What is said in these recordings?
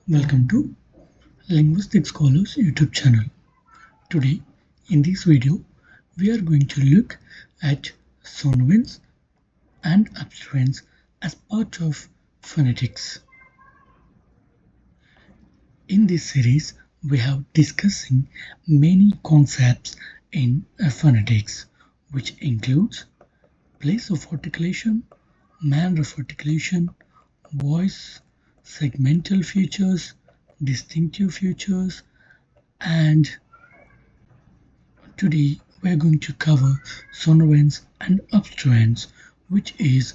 Welcome to Linguistic Scholars YouTube channel. Today, in this video, we are going to look at sonorants and obstruents as part of phonetics. In this series, we have discussing many concepts in phonetics, which includes place of articulation, manner of articulation, voice, segmental features, distinctive features, and today we are going to cover sonorants and obstruents, which is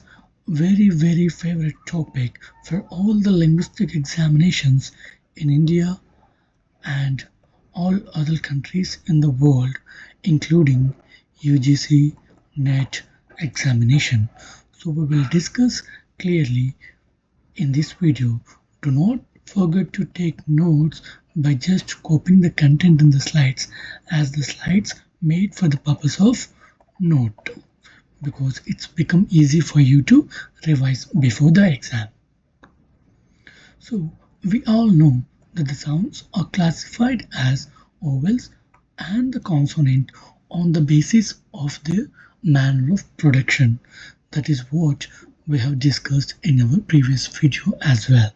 very favorite topic for all the linguistic examinations in India and all other countries in the world, including UGC NET examination. So we will discuss clearly in this video. Do not forget to take notes by just copying the content in the slides, as the slides made for the purpose of note, because it's become easy for you to revise before the exam. So we all know that the sounds are classified as vowels and the consonant on the basis of their manner of production. That is what we have discussed in our previous video as well.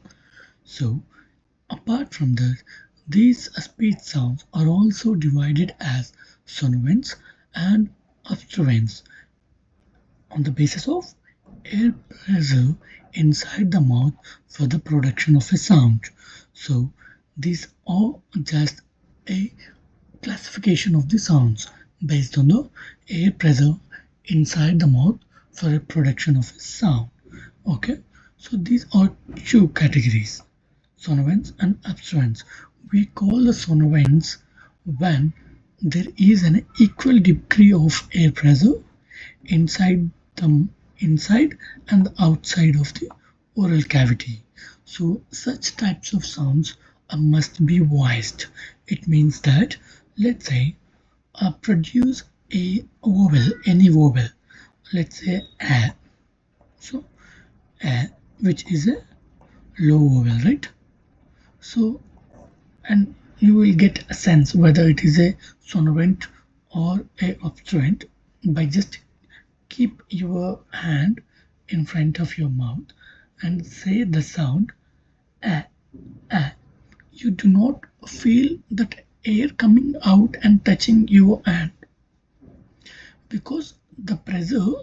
So apart from that, these speech sounds are also divided as sonorants and obstruents on the basis of air pressure inside the mouth for the production of a sound. So these are just a classification of the sounds based on the air pressure inside the mouth for a production of a sound. Okay, so these are two categories, sonorants and obstruents. We call the sonorants when there is an equal degree of air pressure inside and the outside of the oral cavity. So such types of sounds must be voiced. It means that, let's say, produce a vowel, any vowel, let's say a. So a, which is a low vowel, right? So, and you will get a sense whether it is a sonorant or a obstruent by just keep your hand in front of your mouth and say the sound a, a. You do not feel that air coming out and touching your hand, because the pressure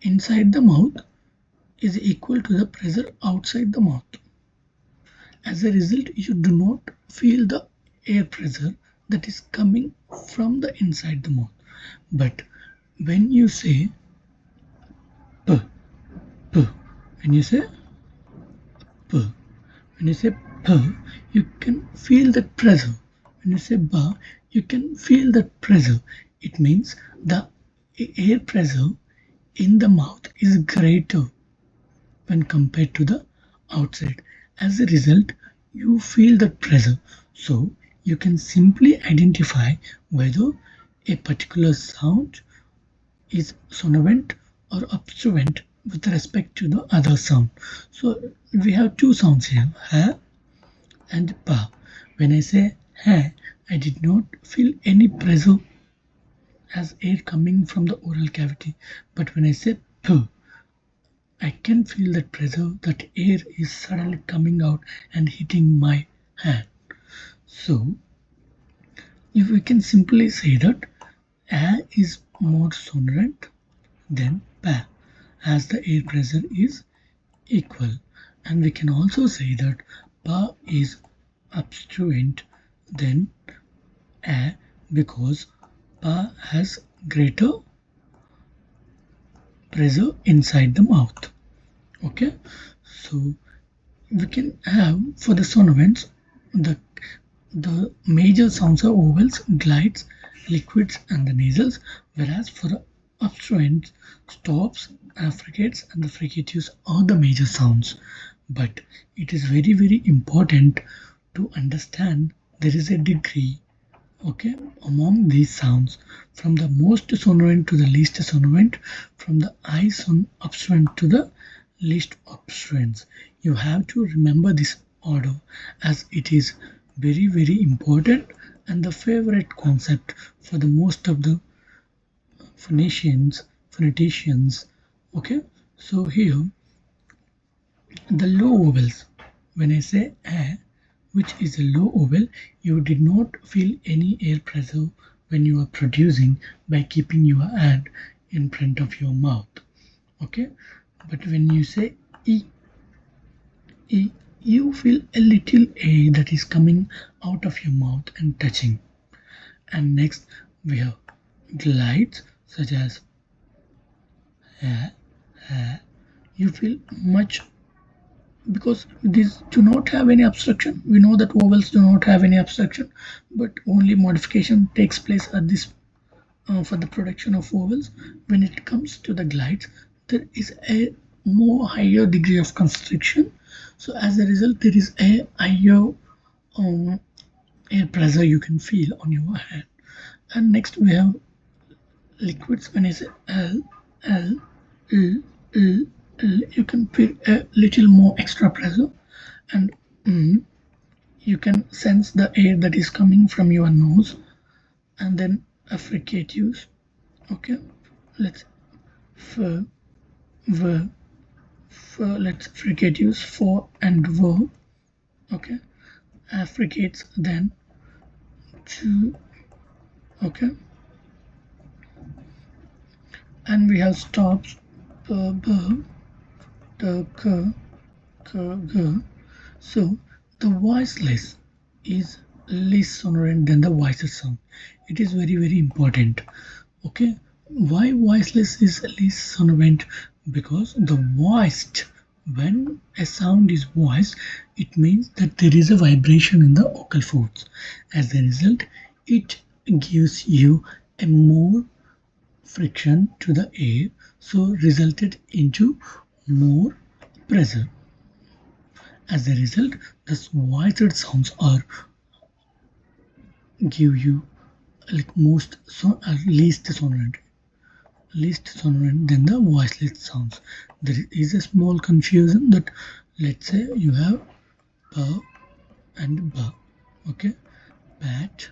inside the mouth is equal to the pressure outside the mouth. As a result, you do not feel the air pressure that is coming from the inside the mouth. But when you say p, p, when you say p, when you say p, you can feel that pressure. When you say ba, you can feel that pressure. It means the air pressure in the mouth is greater when compared to the outside. As a result, you feel that pressure. So you can simply identify whether a particular sound is sonorant or obstruent with respect to the other sound. So we have two sounds here, ha and pa. When I say ha, I did not feel any pressure as air coming from the oral cavity. But when I say p, I can feel that pressure, that air is suddenly coming out and hitting my hand. So if we can simply say that a is more sonorant than pa, as the air pressure is equal. And we can also say that pa is obstruent than a, because pa has greater pressure inside the mouth. Okay, so we can have for the sonorants the major sounds are vowels, glides, liquids, and the nasals, whereas for the obstruents, stops, affricates, and the fricatives are the major sounds. But it is very important to understand there is a degree, okay, among these sounds, from the most sonorant to the least sonorant, from the obstruent to the least obstruents. You have to remember this order, as it is very important and the favorite concept for the most of the phoneticians. Okay, so here the low vowels. When I say a, which is a low vowel, you did not feel any air pressure when you are producing by keeping your hand in front of your mouth. Okay, but when you say e, e, you feel a little air that is coming out of your mouth and touching. And next we have glides such as a, you feel much because these do not have any obstruction. We know that vowels do not have any obstruction, but only modification takes place at this for the production of vowels. When it comes to the glides, there is a more higher degree of constriction. So as a result, there is a higher air pressure you can feel on your hand. And next we have liquids. When I say L, L, L, L, L, you can feel a little more extra pressure, and you can sense the air that is coming from your nose. And then affricative. Okay, let's f, v, f, let's affricative for and v. Okay, affricates then to. Okay, and we have stops b, b, the k, k, g. So the voiceless is less sonorant than the voiced sound. It is very important. Okay, why voiceless is less sonorant? Because the voiced, when a sound is voiced, it means that there is a vibration in the vocal folds. As a result, it gives you a more friction to the air, so resulted into more pressure. As a result, the voiced sounds are give you like least sonorant than the voiceless sounds. There is a small confusion that, let's say you have b and b. Okay, bat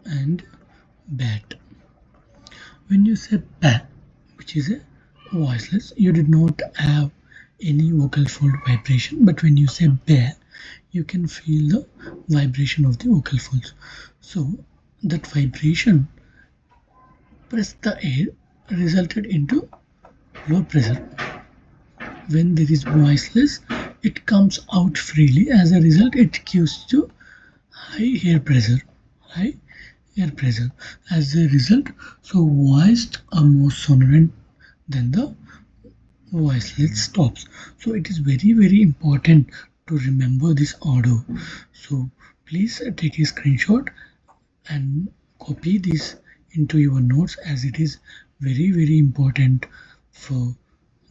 and bat. When you say ba, which is a voiceless, you did not have any vocal fold vibration, but when you say ba, you can feel the vibration of the vocal folds. So that vibration pressed the air resulted into low pressure. When there is voiceless, it comes out freely. As a result, it gives to high air pressure. High air pressure. As a result, so voiced are more sonorant than the voiceless stops. So it is very important to remember this order. So please take a screenshot and copy this into your notes, as it is very important for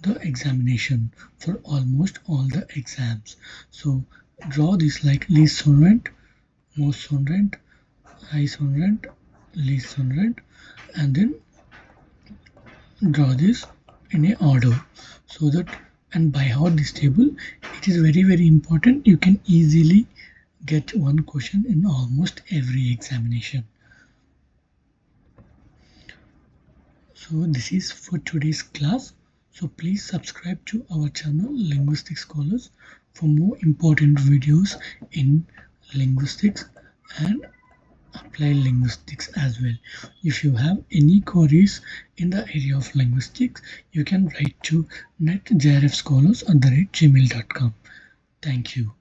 the examination for almost all the exams. So draw this like least sonorant, most sonorant, high sonorant, least sonorant, and then draw this in a order, so that, and by heart this table, it is very important. You can easily get one question in almost every examination. So this is for today's class. So please subscribe to our channel Linguistics Scholars for more important videos in linguistics and applied linguistics as well. If you have any queries in the area of linguistics, you can write to netjrfscholars@gmail.com. Thank you.